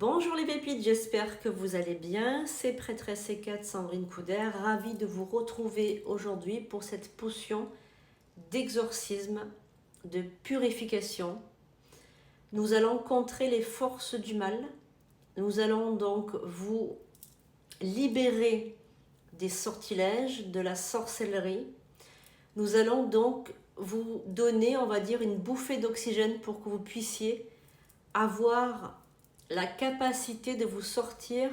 Bonjour les pépites, j'espère que vous allez bien. C'est Prêtresse C4 Sandrine Couder, ravie de vous retrouver aujourd'hui pour cette potion d'exorcisme, de purification. Nous allons contrer les forces du mal. Nous allons donc vous libérer des sortilèges, de la sorcellerie. Nous allons donc vous donner, on va dire, une bouffée d'oxygène pour que vous puissiez avoir la capacité de vous sortir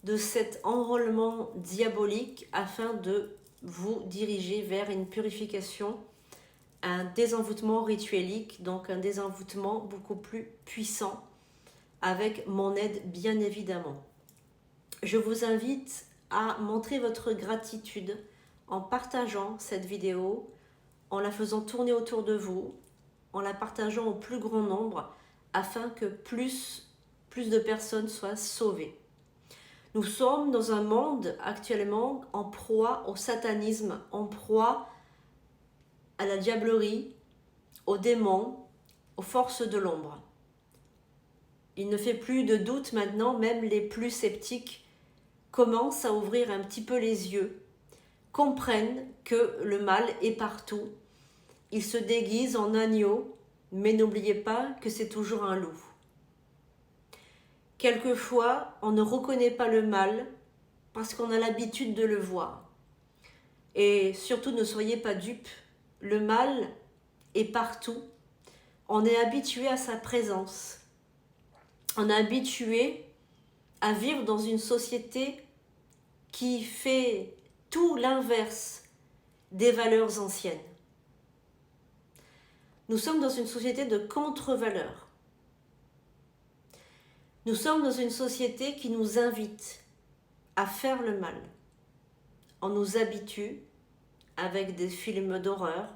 de cet enrôlement diabolique afin de vous diriger vers une purification, un désenvoûtement rituelique, donc un désenvoûtement beaucoup plus puissant, avec mon aide bien évidemment. Je vous invite à montrer votre gratitude en partageant cette vidéo, en la faisant tourner autour de vous, en la partageant au plus grand nombre, afin que plus de personnes soient sauvées. Nous sommes dans un monde actuellement en proie au satanisme, en proie à la diablerie, aux démons, aux forces de l'ombre. Il ne fait plus de doute maintenant, même les plus sceptiques commencent à ouvrir un petit peu les yeux, comprennent que le mal est partout. Il se déguise en agneau, mais n'oubliez pas que c'est toujours un loup. Quelquefois, on ne reconnaît pas le mal parce qu'on a l'habitude de le voir. Et surtout, ne soyez pas dupes, le mal est partout. On est habitué à sa présence. On est habitué à vivre dans une société qui fait tout l'inverse des valeurs anciennes. Nous sommes dans une société de contre-valeurs. Nous sommes dans une société qui nous invite à faire le mal. On nous habitue avec des films d'horreur,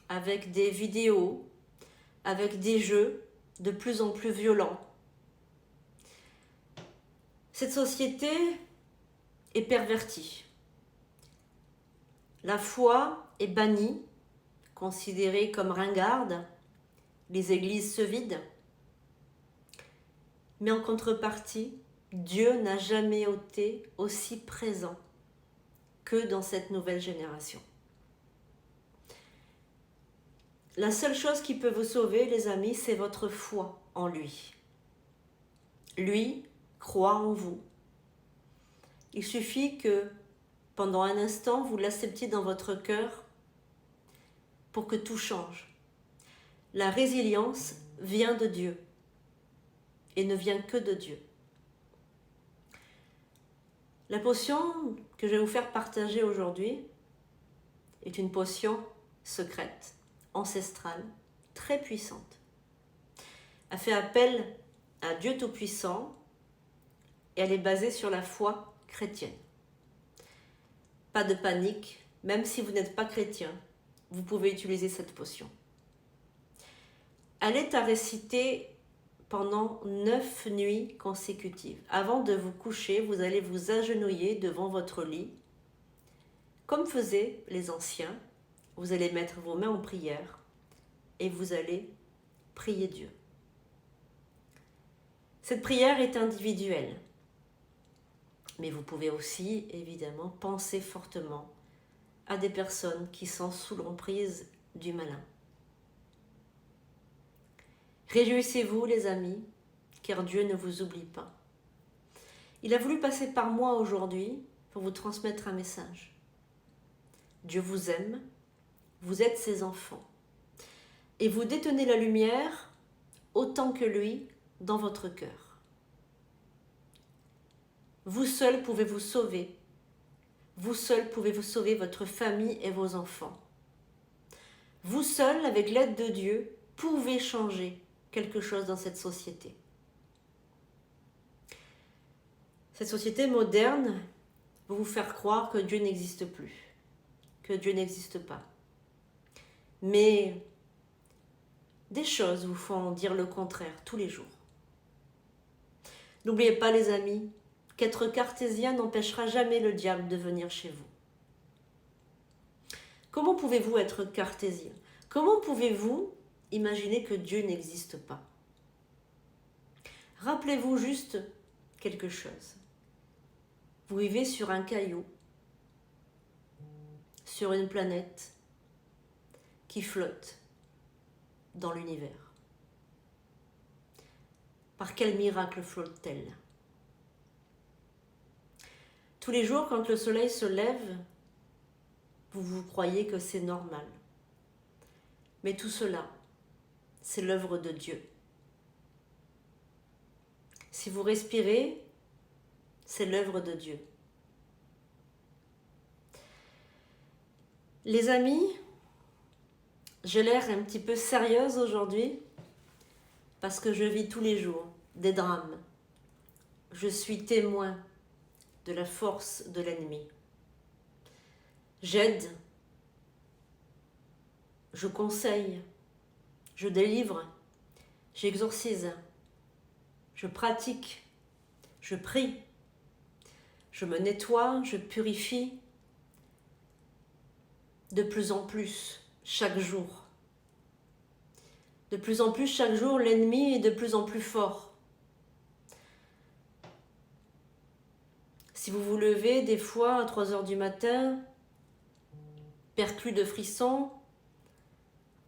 avec des vidéos, avec des jeux de plus en plus violents. Cette société est pervertie. La foi est bannie, considérée comme ringarde. Les églises se vident. Mais en contrepartie, Dieu n'a jamais été aussi présent que dans cette nouvelle génération. La seule chose qui peut vous sauver, les amis, c'est votre foi en lui. Lui croit en vous. Il suffit que pendant un instant, vous l'acceptiez dans votre cœur pour que tout change. La résilience vient de Dieu et ne vient que de Dieu. La potion que je vais vous faire partager aujourd'hui est une potion secrète, ancestrale, très puissante. Elle fait appel à Dieu Tout-Puissant et elle est basée sur la foi chrétienne. Pas de panique, même si vous n'êtes pas chrétien, vous pouvez utiliser cette potion. Elle est à réciter pendant 9 nuits consécutives. Avant de vous coucher, vous allez vous agenouiller devant votre lit. Comme faisaient les anciens, vous allez mettre vos mains en prière et vous allez prier Dieu. Cette prière est individuelle, mais vous pouvez aussi, évidemment, penser fortement à des personnes qui sont sous l'emprise du malin. Réjouissez-vous, les amis, car Dieu ne vous oublie pas. Il a voulu passer par moi aujourd'hui pour vous transmettre un message. Dieu vous aime, vous êtes ses enfants, et vous détenez la lumière autant que lui dans votre cœur. Vous seul pouvez vous sauver. Vous seul pouvez vous sauver votre famille et vos enfants. Vous seul, avec l'aide de Dieu, pouvez changer quelque chose dans cette société. Cette société moderne va vous faire croire que Dieu n'existe plus, que Dieu n'existe pas. Mais des choses vous font dire le contraire tous les jours. N'oubliez pas, les amis, qu'être cartésien n'empêchera jamais le diable de venir chez vous. Comment pouvez-vous être cartésien? Comment pouvez-vous imaginer que Dieu n'existe pas? Rappelez-vous juste quelque chose. Vous vivez sur un caillou, sur une planète qui flotte dans l'univers. Par quel miracle flotte-t-elle? Tous les jours, quand le soleil se lève, vous croyez que c'est normal. Mais tout cela, c'est l'œuvre de Dieu. Si vous respirez, c'est l'œuvre de Dieu. Les amis, j'ai l'air un petit peu sérieuse aujourd'hui parce que je vis tous les jours des drames. Je suis témoin de la force de l'ennemi. J'aide, je conseille, je délivre, j'exorcise, je pratique, je prie, je me nettoie, je purifie de plus en plus chaque jour. De plus en plus chaque jour, l'ennemi est de plus en plus fort. Si vous vous levez des fois à 3 heures du matin, perclus de frissons,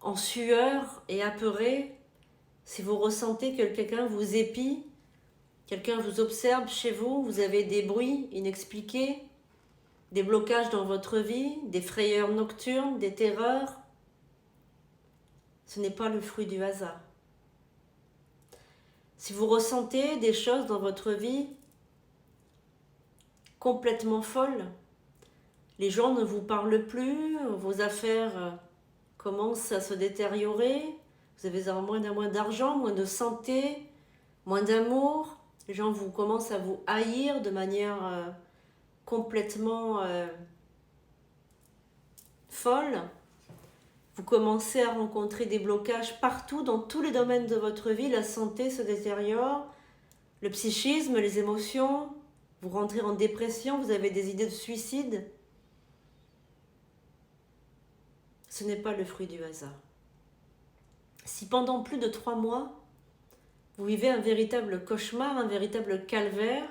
en sueur et apeuré, si vous ressentez que quelqu'un vous épie, quelqu'un vous observe chez vous, vous avez des bruits inexpliqués, des blocages dans votre vie, des frayeurs nocturnes, des terreurs, ce n'est pas le fruit du hasard. Si vous ressentez des choses dans votre vie complètement folles, les gens ne vous parlent plus, vos affaires commencent à se détériorer, vous avez moins d'argent, moins de santé, moins d'amour, les gens commencent à vous haïr de manière complètement folle. Vous commencez à rencontrer des blocages partout, dans tous les domaines de votre vie, la santé se détériore, le psychisme, les émotions, vous rentrez en dépression, vous avez des idées de suicide. Ce n'est pas le fruit du hasard. Si pendant plus de 3 mois, vous vivez un véritable cauchemar, un véritable calvaire,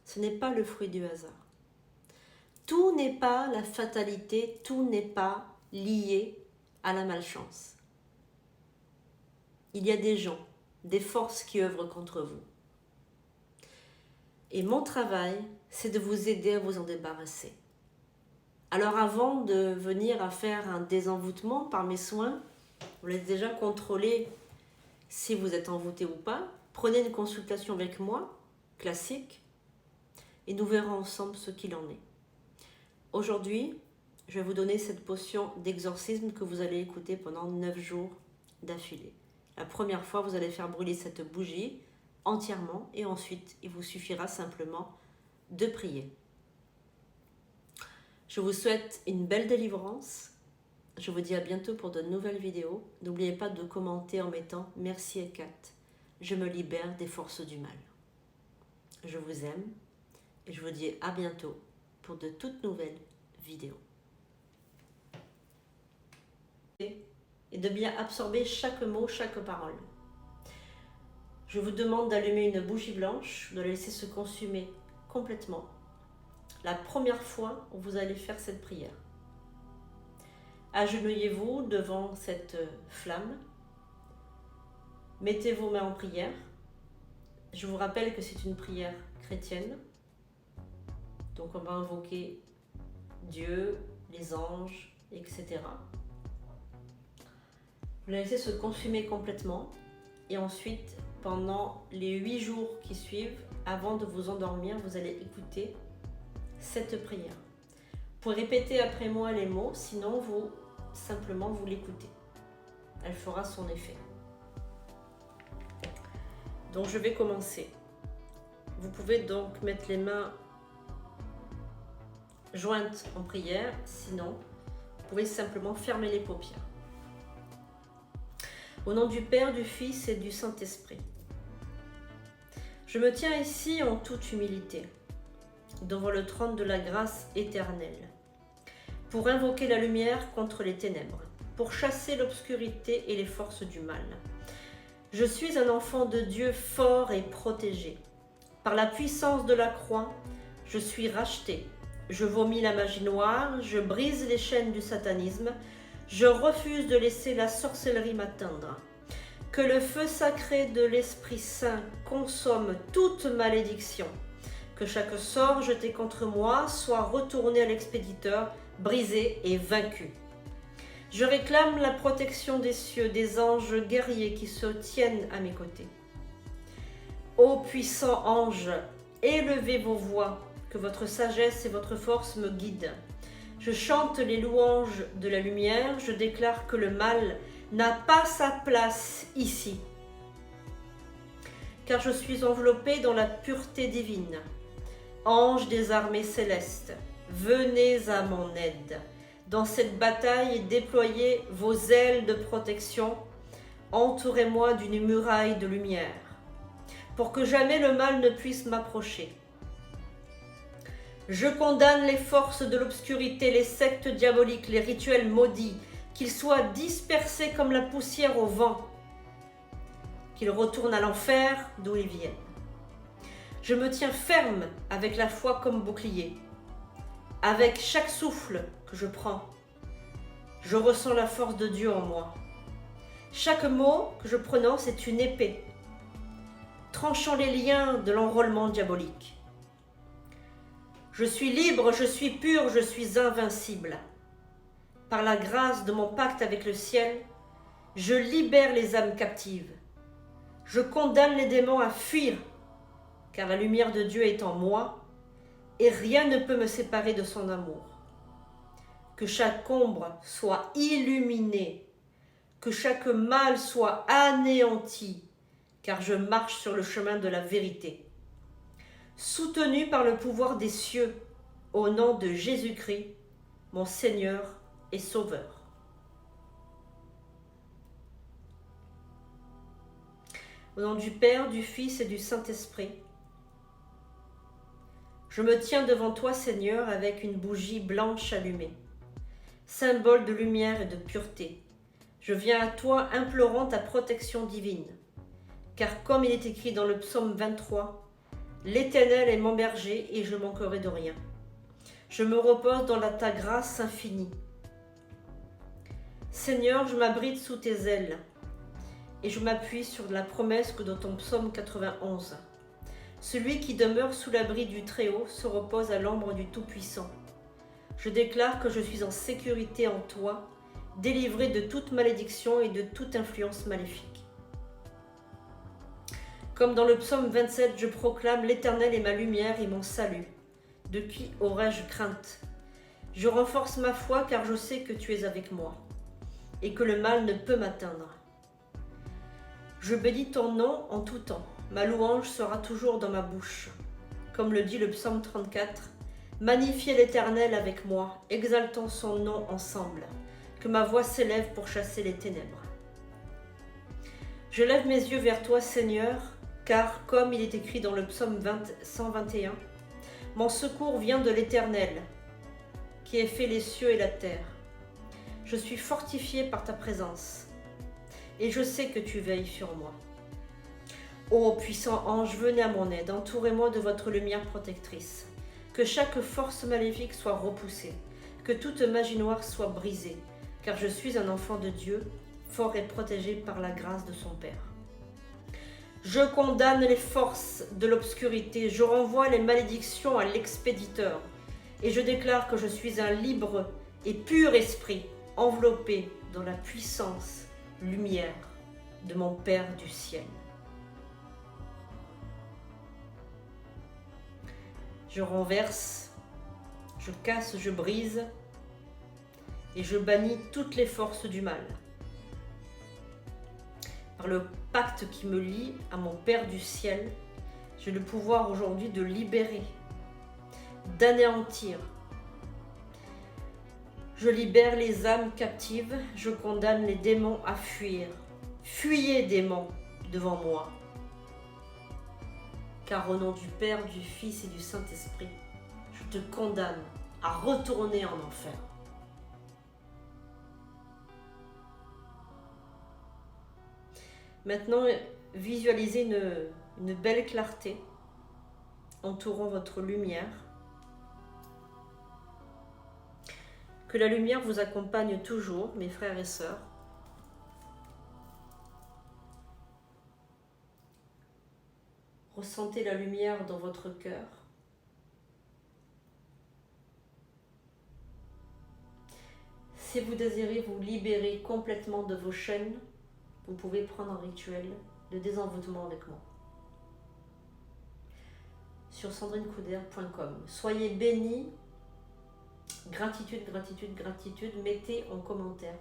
ce n'est pas le fruit du hasard. Tout n'est pas la fatalité, tout n'est pas lié à la malchance. Il y a des gens, des forces qui œuvrent contre vous. Et mon travail, c'est de vous aider à vous en débarrasser. Alors avant de venir à faire un désenvoûtement par mes soins, vous laissez déjà contrôler si vous êtes envoûté ou pas. Prenez une consultation avec moi, classique, et nous verrons ensemble ce qu'il en est. Aujourd'hui, je vais vous donner cette potion d'exorcisme que vous allez écouter pendant 9 jours d'affilée. La première fois, vous allez faire brûler cette bougie entièrement et ensuite, il vous suffira simplement de prier. Je vous souhaite une belle délivrance. Je vous dis à bientôt pour de nouvelles vidéos. N'oubliez pas de commenter en mettant « Merci Hécate, je me libère des forces du mal ». Je vous aime et je vous dis à bientôt pour de toutes nouvelles vidéos. Et de bien absorber chaque mot, chaque parole. Je vous demande d'allumer une bougie blanche, de la laisser se consumer complètement. La première fois où vous allez faire cette prière. Agenouillez-vous devant cette flamme. Mettez vos mains en prière. Je vous rappelle que c'est une prière chrétienne. Donc on va invoquer Dieu, les anges, etc. Vous la laissez se consumer complètement. Et ensuite, pendant les 8 jours qui suivent, avant de vous endormir, vous allez écouter cette prière. Vous pouvez répéter après moi les mots, sinon simplement vous l'écoutez. Elle fera son effet. Donc je vais commencer. Vous pouvez donc mettre les mains jointes en prière, sinon vous pouvez simplement fermer les paupières. Au nom du Père, du Fils et du Saint-Esprit. Je me tiens ici en toute humilité, devant le trône de la grâce éternelle, pour invoquer la lumière contre les ténèbres, pour chasser l'obscurité et les forces du mal. Je suis un enfant de Dieu fort et protégé. Par la puissance de la croix, je suis racheté. Je vomis la magie noire, je brise les chaînes du satanisme, je refuse de laisser la sorcellerie m'atteindre. Que le feu sacré de l'Esprit Saint consomme toute malédiction. Que chaque sort jeté contre moi soit retourné à l'expéditeur, brisé et vaincu. Je réclame la protection des cieux, des anges guerriers qui se tiennent à mes côtés. Ô puissants anges, élevez vos voix, que votre sagesse et votre force me guident. Je chante les louanges de la lumière, je déclare que le mal n'a pas sa place ici. Car je suis enveloppé dans la pureté divine. Anges des armées célestes, venez à mon aide. Dans cette bataille, déployez vos ailes de protection. Entourez-moi d'une muraille de lumière, pour que jamais le mal ne puisse m'approcher. Je condamne les forces de l'obscurité, les sectes diaboliques, les rituels maudits, qu'ils soient dispersés comme la poussière au vent, qu'ils retournent à l'enfer d'où ils viennent. Je me tiens ferme avec la foi comme bouclier. Avec chaque souffle que je prends, je ressens la force de Dieu en moi. Chaque mot que je prononce est une épée, tranchant les liens de l'enrôlement diabolique. Je suis libre, je suis pur, je suis invincible. Par la grâce de mon pacte avec le ciel, je libère les âmes captives. Je condamne les démons à fuir, car la lumière de Dieu est en moi, et rien ne peut me séparer de son amour. Que chaque ombre soit illuminée, que chaque mal soit anéanti, car je marche sur le chemin de la vérité. Soutenu par le pouvoir des cieux, au nom de Jésus-Christ, mon Seigneur et Sauveur. Au nom du Père, du Fils et du Saint-Esprit, je me tiens devant toi, Seigneur, avec une bougie blanche allumée, symbole de lumière et de pureté. Je viens à toi implorant ta protection divine, car comme il est écrit dans le psaume 23, l'Éternel est mon berger et je manquerai de rien. Je me repose dans ta grâce infinie. Seigneur, je m'abrite sous tes ailes et je m'appuie sur la promesse que dans ton psaume 91. Celui qui demeure sous l'abri du Très-Haut se repose à l'ombre du Tout-Puissant. Je déclare que je suis en sécurité en toi, délivré de toute malédiction et de toute influence maléfique. Comme dans le psaume 27, je proclame l'Éternel est ma lumière et mon salut. De qui aurais-je crainte? Je renforce ma foi car je sais que tu es avec moi et que le mal ne peut m'atteindre. Je bénis ton nom en tout temps. Ma louange sera toujours dans ma bouche. Comme le dit le psaume 34, magnifiez l'Éternel avec moi, exaltons son nom ensemble. Que ma voix s'élève pour chasser les ténèbres. Je lève mes yeux vers toi, Seigneur, car comme il est écrit dans le psaume 121, mon secours vient de l'Éternel, qui a fait les cieux et la terre. Je suis fortifié par ta présence, et je sais que tu veilles sur moi. Ô puissant ange, venez à mon aide, entourez-moi de votre lumière protectrice. Que chaque force maléfique soit repoussée, que toute magie noire soit brisée, car je suis un enfant de Dieu, fort et protégé par la grâce de son Père. Je condamne les forces de l'obscurité, je renvoie les malédictions à l'expéditeur, et je déclare que je suis un libre et pur esprit, enveloppé dans la puissance, lumière de mon Père du ciel. Je renverse, je casse, je brise, et je bannis toutes les forces du mal. Par le pacte qui me lie à mon Père du ciel, j'ai le pouvoir aujourd'hui de libérer, d'anéantir. Je libère les âmes captives, je condamne les démons à fuir. Fuyez, démons, devant moi. Car au nom du Père, du Fils et du Saint-Esprit, je te condamne à retourner en enfer. Maintenant, visualisez une belle clarté entourant votre lumière. Que la lumière vous accompagne toujours, mes frères et sœurs. Ressentez la lumière dans votre cœur. Si vous désirez vous libérer complètement de vos chaînes, vous pouvez prendre un rituel de désenvoûtement avec moi. Sur sandrinecouder.com. Soyez bénis. Gratitude, gratitude, gratitude. Mettez en commentaire.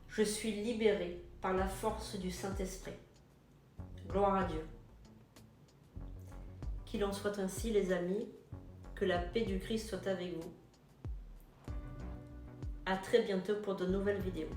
Je suis libérée par la force du Saint-Esprit. Gloire à Dieu. Qu'il en soit ainsi, les amis. Que la paix du Christ soit avec vous. À très bientôt pour de nouvelles vidéos.